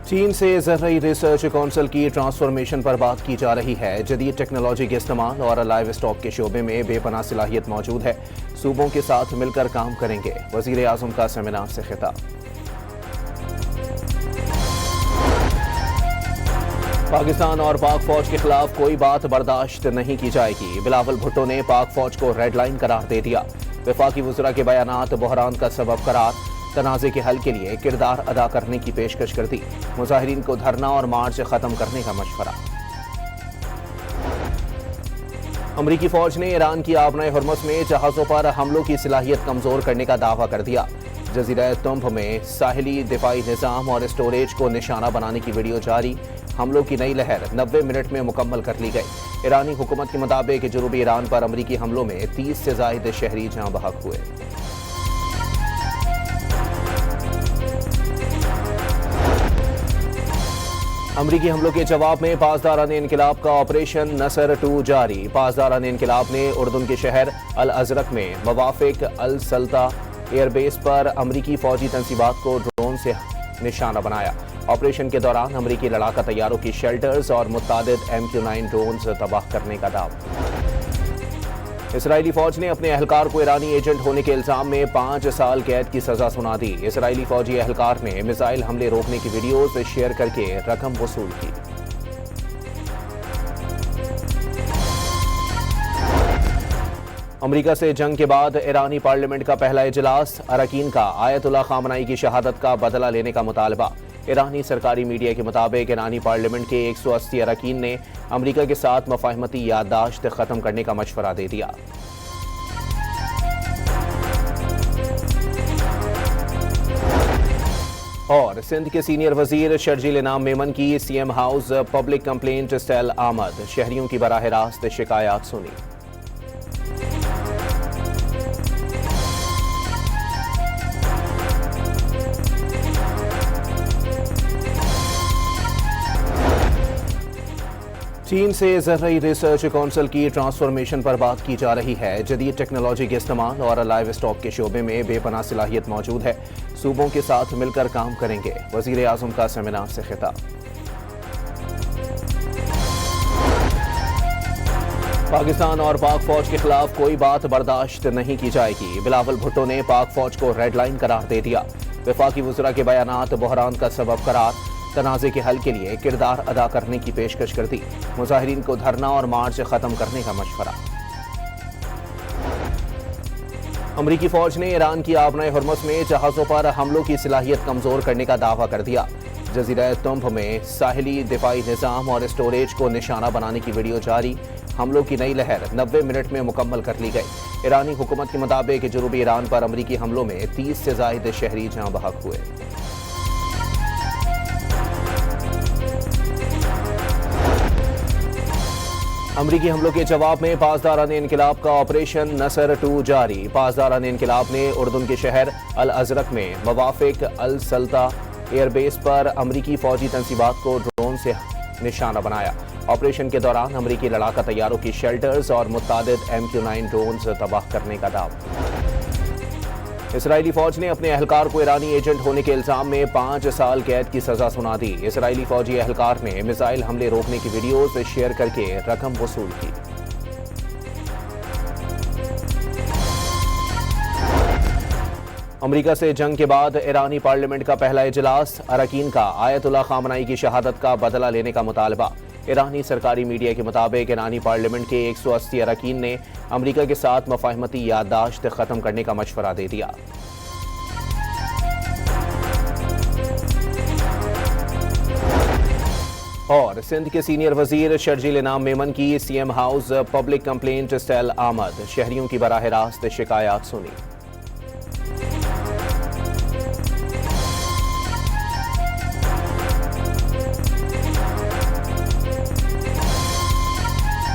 چین سے زرعی research council کی ٹرانسفارمیشن پر بات کی جا رہی ہے۔ جدید ٹیکنالوجی کے استعمال اور لائیو اسٹاک کے شعبے میں بے پناہ صلاحیت موجود ہے۔ صوبوں کے ساتھ مل کر کام کریں گے۔ وزیر اعظم کا سیمینار سے خطاب۔ پاکستان اور پاک فوج کے خلاف کوئی بات برداشت نہیں کی جائے گی۔ بلاول بھٹو نے پاک فوج کو ریڈ لائن قرار دے دیا۔ وفاقی وزراء کے بیانات بحران کا سبب قرار، تنازع کے حل کے لیے کردار ادا کرنے کی پیشکش کر دی۔ مظاہرین کو دھرنا اور مارچ ختم کرنے کا مشورہ۔ امریکی فوج نے ایران کی آبنائے ہرمز میں جہازوں پر حملوں کی صلاحیت کمزور کرنے کا دعویٰ کر دیا۔ جزیرہ تنب میں ساحلی دفاعی نظام اور اسٹوریج کو نشانہ بنانے کی ویڈیو جاری۔ حملوں کی نئی لہر 90 منٹ میں مکمل کر لی گئی۔ ایرانی حکومت کے مطابق جنوبی ایران پر امریکی حملوں میں 30 سے زائد شہری جاں بحق ہوئے۔ امریکی حملوں کے جواب میں پاسداران انقلاب کا آپریشن نصر 2 جاری۔ پاسداران انقلاب نے اردن کے شہر الازرق میں موافق السلطہ ایئر بیس پر امریکی فوجی تنصیبات کو ڈرون سے نشانہ بنایا۔ آپریشن کے دوران امریکی لڑاکا طیاروں کی شیلٹرز اور متعدد MQ-9 ڈرونز تباہ کرنے کا دعویٰ۔ اسرائیلی فوج نے اپنے اہلکار کو ایرانی ایجنٹ ہونے کے الزام میں 5 سال قید کی سزا سنا دی۔ اسرائیلی فوجی اہلکار نے میزائل حملے روکنے کی ویڈیوز شیئر کر کے رقم وصول کی۔ امریکہ سے جنگ کے بعد ایرانی پارلیمنٹ کا پہلا اجلاس، اراکین کا آیت اللہ خامنئی کی شہادت کا بدلہ لینے کا مطالبہ۔ ایرانی سرکاری میڈیا کے مطابق ایرانی پارلیمنٹ کے 180 اراکین نے امریکہ کے ساتھ مفاہمتی یادداشت ختم کرنے کا مشورہ دے دیا۔ اور سندھ کے سینئر وزیر شرجیل انعام میمن کی CM house public complaint cell آمد، شہریوں کی براہ راست شکایات سنی۔ چین سے زرعی ریسرچ کونسل کی ٹرانسفارمیشن پر بات کی جا رہی ہے۔ جدید ٹیکنالوجی کے استعمال اور لائیو اسٹاک کے شعبے میں بے پناہ صلاحیت موجود ہے۔ صوبوں کے ساتھ مل کر کام کریں گے۔ وزیر اعظم کا سیمینار سے خطاب۔ پاکستان اور پاک فوج کے خلاف کوئی بات برداشت نہیں کی جائے گی۔ بلاول بھٹو نے پاک فوج کو ریڈ لائن قرار دے دیا۔ وفاقی وزراء کے بیانات بحران کا سبب قرار، تنازع کے حل کے لیے کردار ادا کرنے کی پیشکش کر دی۔ مظاہرین کو دھرنا اور مارچ ختم کرنے کا مشورہ۔ امریکی فوج نے ایران کی آبنائے ہرمز میں جہازوں پر حملوں کی صلاحیت کمزور کرنے کا دعویٰ کر دیا۔ جزیرہ تنب میں ساحلی دفاعی نظام اور اسٹوریج کو نشانہ بنانے کی ویڈیو جاری۔ حملوں کی نئی لہر 90 منٹ میں مکمل کر لی گئی۔ ایرانی حکومت کے مطابق جنوبی ایران پر امریکی حملوں میں 30 سے زائد شہری جاں بحق ہوئے۔ امریکی حملوں کے جواب میں پاسداران انقلاب کا آپریشن نصر 2 جاری۔ پاسداران انقلاب نے اردن کے شہر الازرق میں موافق السلطہ ایئر بیس پر امریکی فوجی تنصیبات کو ڈرون سے نشانہ بنایا۔ آپریشن کے دوران امریکی لڑاکا طیاروں کی شیلٹرز اور متعدد MQ-9 ڈرونز تباہ کرنے کا دعویٰ۔ اسرائیلی فوج نے اپنے اہلکار کو ایرانی ایجنٹ ہونے کے الزام میں 5 سال قید کی سزا سنا دی۔ اسرائیلی فوجی اہلکار نے میزائل حملے روکنے کی ویڈیوز شیئر کر کے رقم وصول کی۔ امریکہ سے جنگ کے بعد ایرانی پارلیمنٹ کا پہلا اجلاس، اراکین کا آیت اللہ خامنئی کی شہادت کا بدلہ لینے کا مطالبہ۔ ایرانی سرکاری میڈیا کے مطابق ایرانی پارلیمنٹ کے 180 اراکین نے امریکہ کے ساتھ مفاہمتی یادداشت ختم کرنے کا مشورہ دے دیا۔ اور سندھ کے سینئر وزیر شرجیل انعام میمن کی CM house public complaint cell آمد، شہریوں کی براہ راست شکایات سنی۔